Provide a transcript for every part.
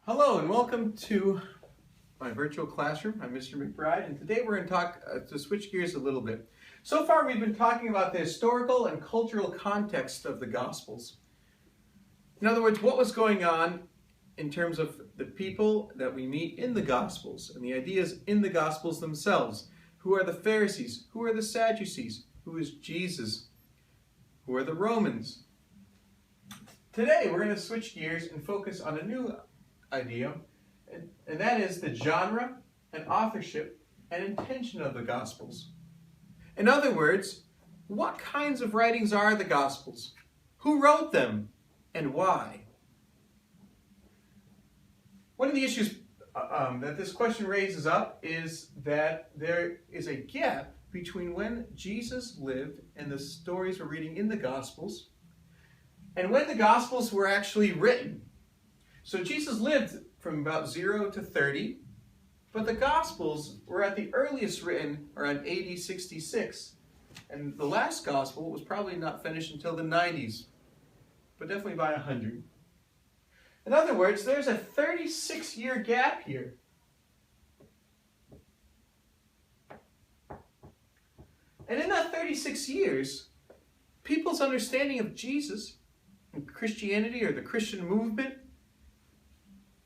Hello and welcome to my virtual classroom. I'm Mr. McBride, and today we're going to talk to switch gears a little bit. So far we've been talking about the historical and cultural context of the Gospels. In other words, what was going on in terms of the people that we meet in the Gospels and the ideas in the Gospels themselves. Who are the Pharisees? Who are the Sadducees? Who is Jesus? Who are the Romans? Today we're going to switch gears and focus on a new idea, and that is the genre and authorship and intention of the Gospels. In other words, what kinds of writings are the Gospels? Who wrote them and why? One of the issues that this question raises up is that there is a gap between when Jesus lived and the stories we're reading in the Gospels and when the Gospels were actually written. So Jesus lived from about 0 to 30, but the Gospels were at the earliest written around AD 66. And the last Gospel was probably not finished until the 90s, but definitely by 100. In other words, there's a 36-year gap here. And in that 36 years, people's understanding of Jesus and Christianity or the Christian movement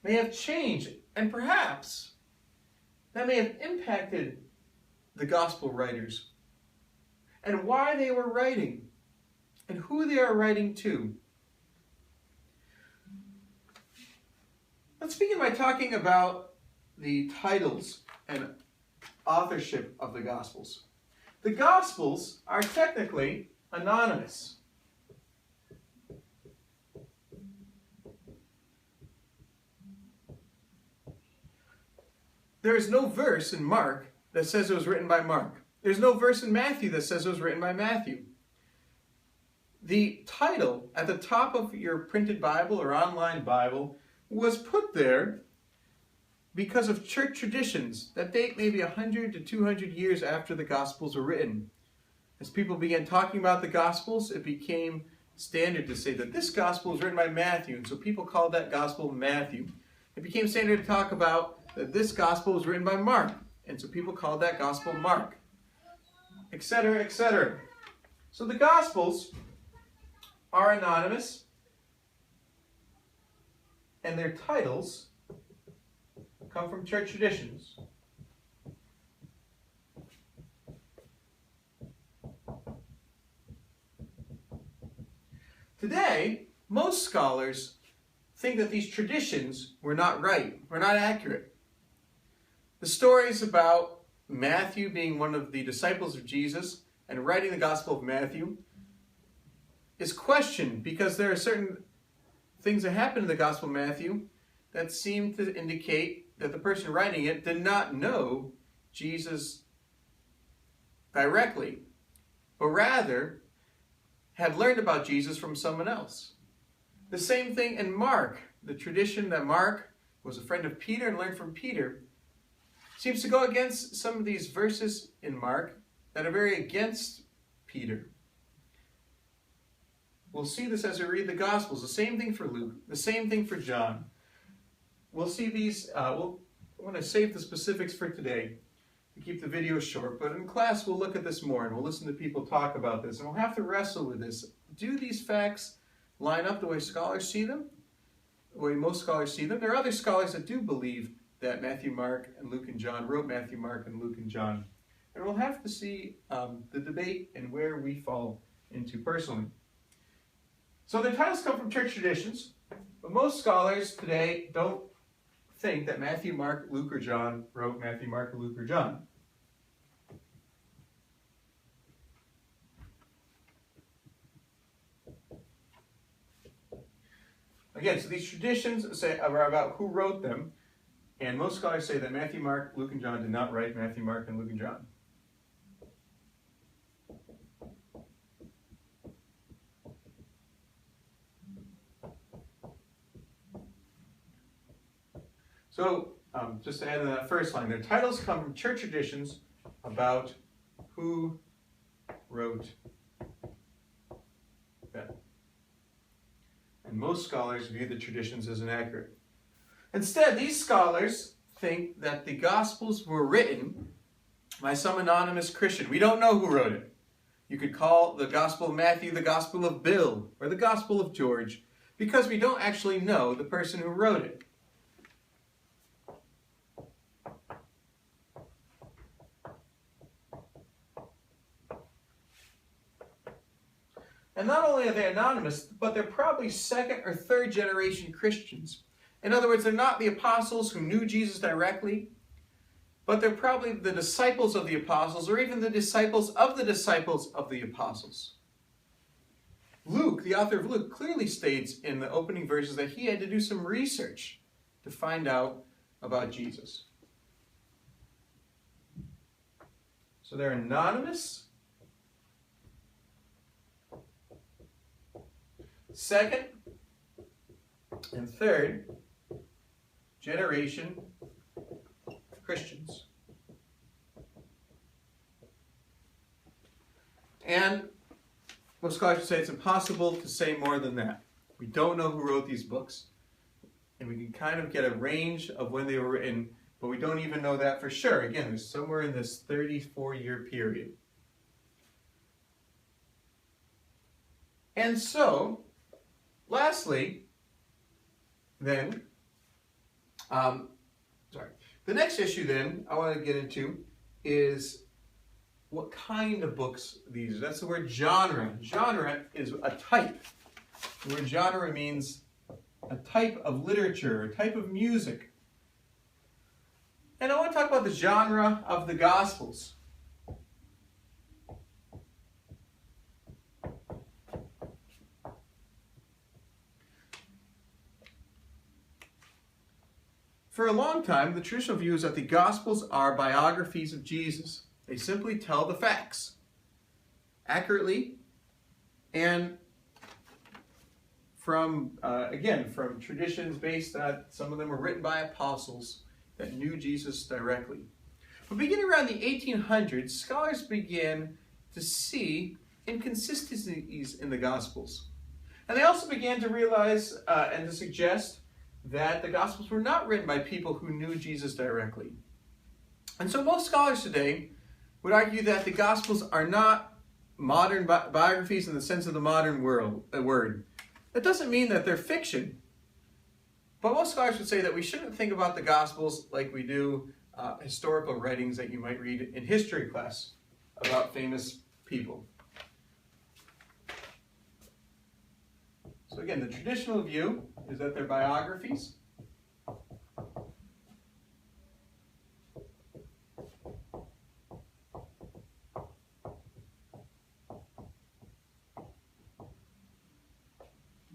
may have changed, and perhaps that may have impacted the gospel writers and why they were writing and who they are writing to. Let's begin by talking about the titles and authorship of the Gospels. The Gospels are technically anonymous. There is no verse in Mark that says it was written by Mark. There's no verse in Matthew that says it was written by Matthew. The title at the top of your printed Bible or online Bible was put there because of church traditions that date maybe 100 to 200 years after the Gospels were written. As people began talking about the Gospels, it became standard to say that this Gospel was written by Matthew, and so people called that Gospel Matthew. It became standard to talk about that this Gospel was written by Mark, and so people called that Gospel Mark, etc., etc. So the Gospels are anonymous, and their titles come from church traditions. Today, most scholars think that these traditions were not right, were not accurate. The stories about Matthew being one of the disciples of Jesus and writing the Gospel of Matthew is questioned because there are certain things that happen in the Gospel of Matthew that seem to indicate that the person writing it did not know Jesus directly, but rather had learned about Jesus from someone else. The same thing in Mark. The tradition that Mark was a friend of Peter and learned from Peter seems to go against some of these verses in Mark that are very against Peter. We'll see this as we read the Gospels. The same thing for Luke. The same thing for John. We'll see these. I want to save the specifics for today to keep the video short. But in class, we'll look at this more and we'll listen to people talk about this. And we'll have to wrestle with this. Do these facts line up the way scholars see them? The way most scholars see them? There are other scholars that do believe that Matthew, Mark, and Luke and John wrote Matthew, Mark, and Luke and John. And we'll have to see the debate and where we fall into personally. So the titles come from church traditions, but most scholars today don't think that Matthew, Mark, Luke, or John wrote Matthew, Mark, or Luke, or John. Again, so these traditions are about who wrote them, and most scholars say that Matthew, Mark, Luke, and John did not write Matthew, Mark, and Luke, and John. So, just to add to that first line, their titles come from church traditions about who wrote them. And most scholars view the traditions as inaccurate. Instead, these scholars think that the Gospels were written by some anonymous Christian. We don't know who wrote it. You could call the Gospel of Matthew the Gospel of Bill or the Gospel of George, because we don't actually know the person who wrote it. And not only are they anonymous, but they're probably second or third generation Christians. In other words, they're not the apostles who knew Jesus directly, but they're probably the disciples of the apostles, or even the disciples of the apostles. Luke, the author of Luke, clearly states in the opening verses that he had to do some research to find out about Jesus. So they're anonymous. Second and third generation Christians. And most scholars say it's impossible to say more than that. We don't know who wrote these books, and we can kind of get a range of when they were written, but we don't even know that for sure. Again, it's somewhere in this 34-year period. And so, lastly, then, the next issue then I want to get into is what kind of books these are. That's the word genre. Genre is a type. The word genre means a type of literature, a type of music. And I want to talk about the genre of the Gospels. For a long time, the traditional view is that the Gospels are biographies of Jesus. They simply tell the facts accurately and from traditions based on, some of them were written by apostles that knew Jesus directly. But beginning around the 1800s, scholars began to see inconsistencies in the Gospels. And they also began to realize and to suggest that the Gospels were not written by people who knew Jesus directly. And so most scholars today would argue that the Gospels are not modern biographies in the sense of the modern word. That doesn't mean that they're fiction. But most scholars would say that we shouldn't think about the Gospels like we do historical writings that you might read in history class about famous people. So again, the traditional view is that they're biographies.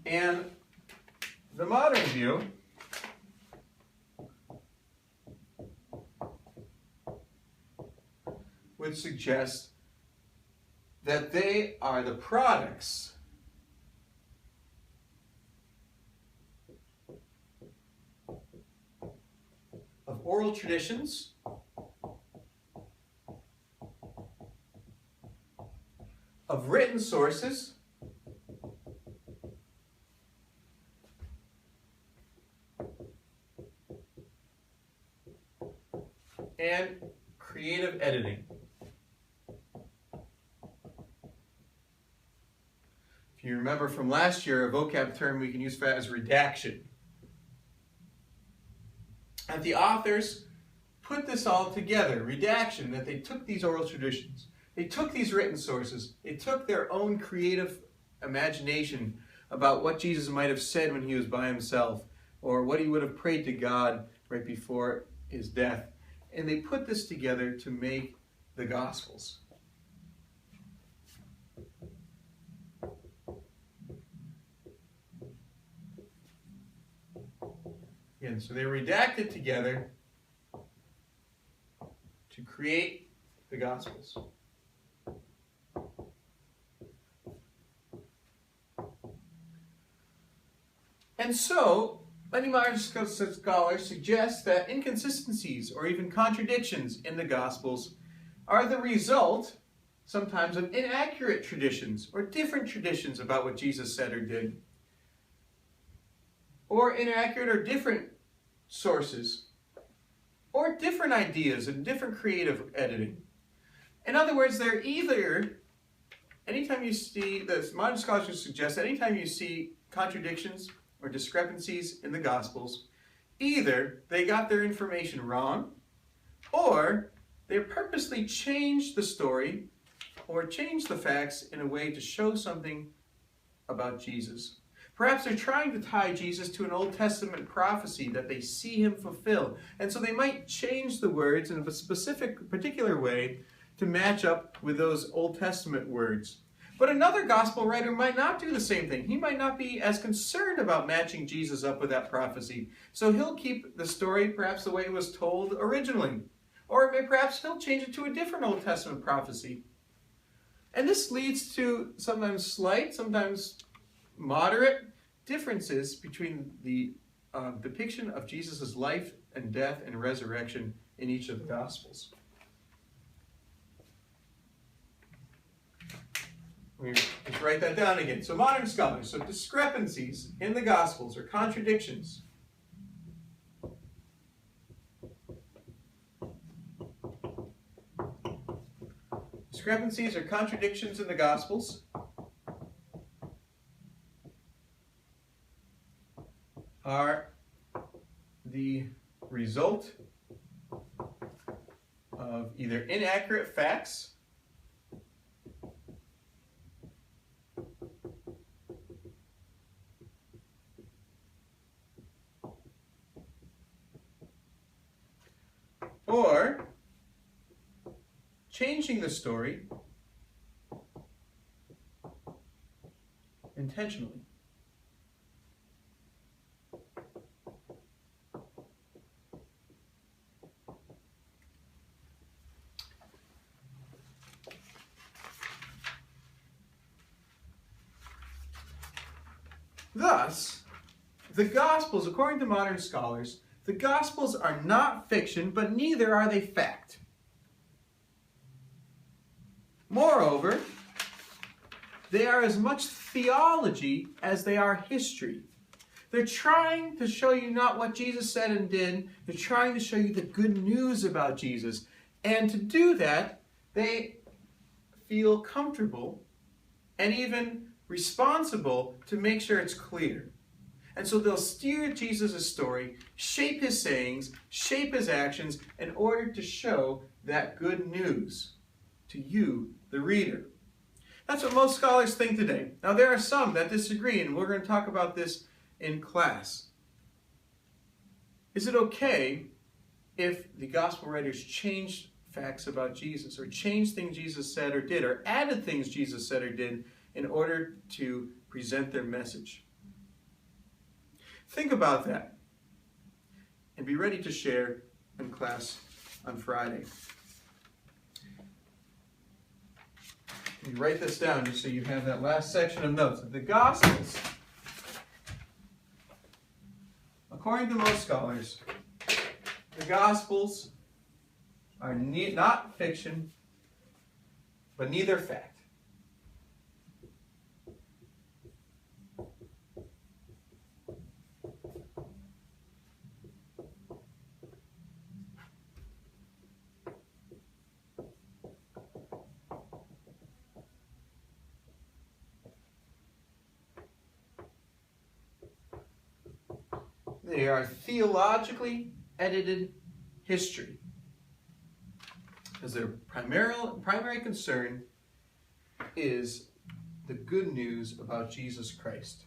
And the modern view would suggest that they are the products of oral traditions, of written sources, and creative editing. If you remember from last year, a vocab term we can use for that is redaction. And the authors put this all together, redaction, that they took these oral traditions, they took these written sources, they took their own creative imagination about what Jesus might have said when he was by himself, or what he would have prayed to God right before his death. And they put this together to make the Gospels. Again, so they redacted together to create the Gospels. And so, many modern scholars suggest that inconsistencies or even contradictions in the Gospels are the result sometimes of inaccurate traditions or different traditions about what Jesus said or did, or inaccurate or different sources or different ideas and different creative editing. In other words, they're either, anytime you see, the modern scholars would suggest, anytime you see contradictions or discrepancies in the Gospels, either they got their information wrong, or they purposely changed the story or changed the facts in a way to show something about Jesus. Perhaps they're trying to tie Jesus to an Old Testament prophecy that they see him fulfill. And so they might change the words in a specific, particular way to match up with those Old Testament words. But another gospel writer might not do the same thing. He might not be as concerned about matching Jesus up with that prophecy. So he'll keep the story perhaps the way it was told originally. Or perhaps he'll change it to a different Old Testament prophecy. And this leads to sometimes slight, sometimes moderate differences between the depiction of Jesus' life and death and resurrection in each of the Gospels. Let's write that down again. So modern scholars, so discrepancies in the Gospels or contradictions. Discrepancies or contradictions in the Gospels are the result of either inaccurate facts or changing the story intentionally. Thus, the Gospels, according to modern scholars, the Gospels are not fiction, but neither are they fact. Moreover, they are as much theology as they are history. They're trying to show you not what Jesus said and did, they're trying to show you the good news about Jesus. And to do that, they feel comfortable and even responsible to make sure it's clear. And so they'll steer Jesus' story, shape his sayings, shape his actions in order to show that good news to you, the reader. That's what most scholars think today. Now there are some that disagree, and we're going to talk about this in class. Is it okay if the gospel writers changed facts about Jesus, or changed things Jesus said or did, or added things Jesus said or did in order to present their message? Think about that and be ready to share in class on Friday. You write this down just so you have that last section of notes. The Gospels, according to most scholars, the Gospels are not fiction, but neither fact. They are theologically edited history, as their primary concern is the good news about Jesus Christ.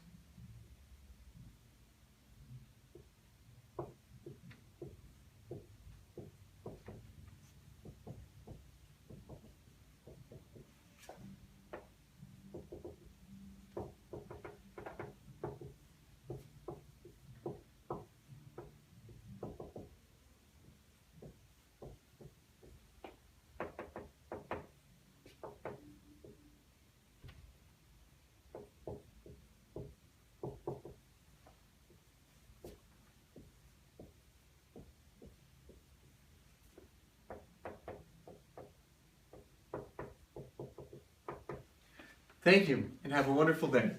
Thank you, and have a wonderful day.